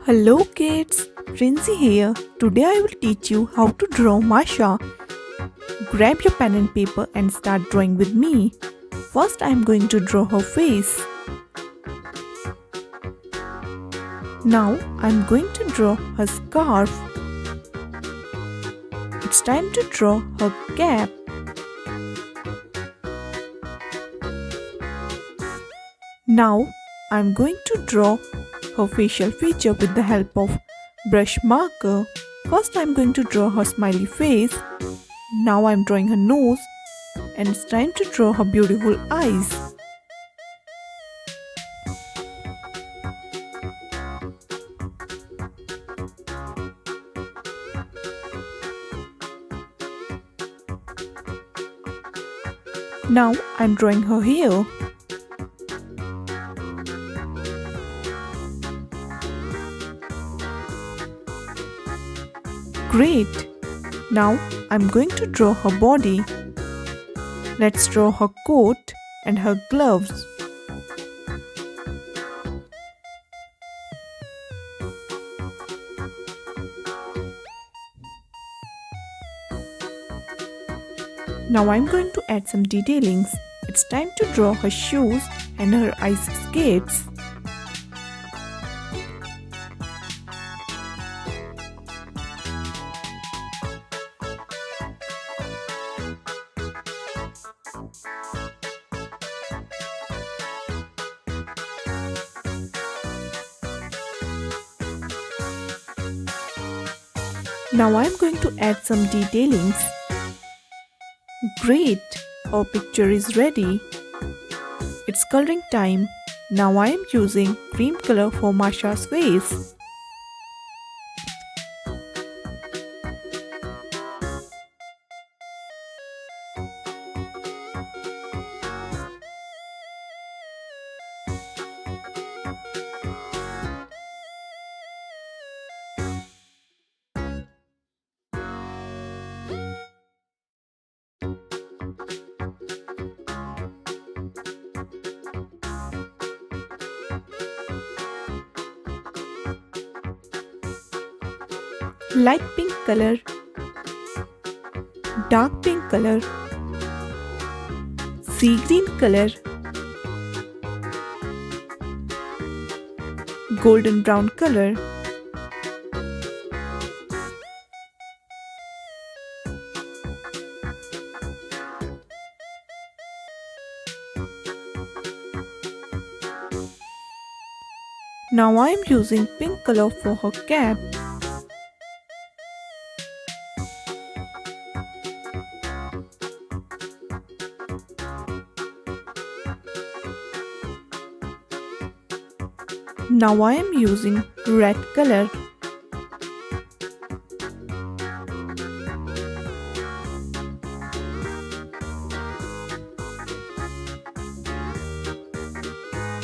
Hello kids, Rinzi here. Today I will teach you how to draw Masha. Grab your pen and paper and start drawing with me. First I am going to draw her face. Now I am going to draw her scarf. It's time to draw her cap. Now I am going to draw her facial feature with the help of brush marker. First I am going to draw her smiley face. Now I am drawing her nose and it's time to draw her beautiful eyes. Now I am drawing her hair. Great! Now I'm going to draw her body. Let's draw her coat and her gloves. Now I'm going to add some detailings. It's time to draw her shoes and her ice skates. Now I am going to add some detailings. Great! Our picture is ready. It's coloring time. Now I am using cream color for Masha's face. Light pink color, dark pink color, sea green color, golden brown color. Now I am using pink color for her cap. Now I am using red color.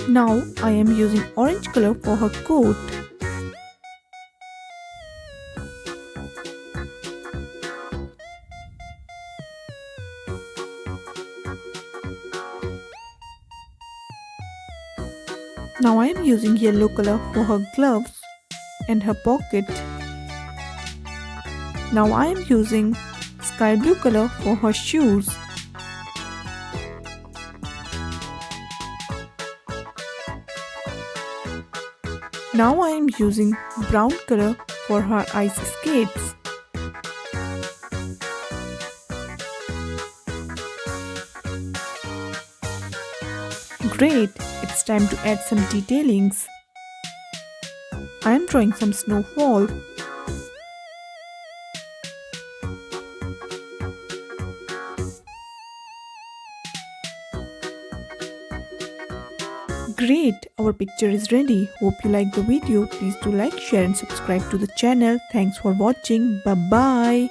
Now I am using orange color for her coat. Now I am using yellow color for her gloves and her pocket. Now I am using sky blue color for her shoes. Now I am using brown color for her ice skates. Great! It's time to add some detailings. I am drawing some snowfall. Great! Our picture is ready. Hope you like the video. Please do like, share and subscribe to the channel. Thanks for watching. Bye-bye.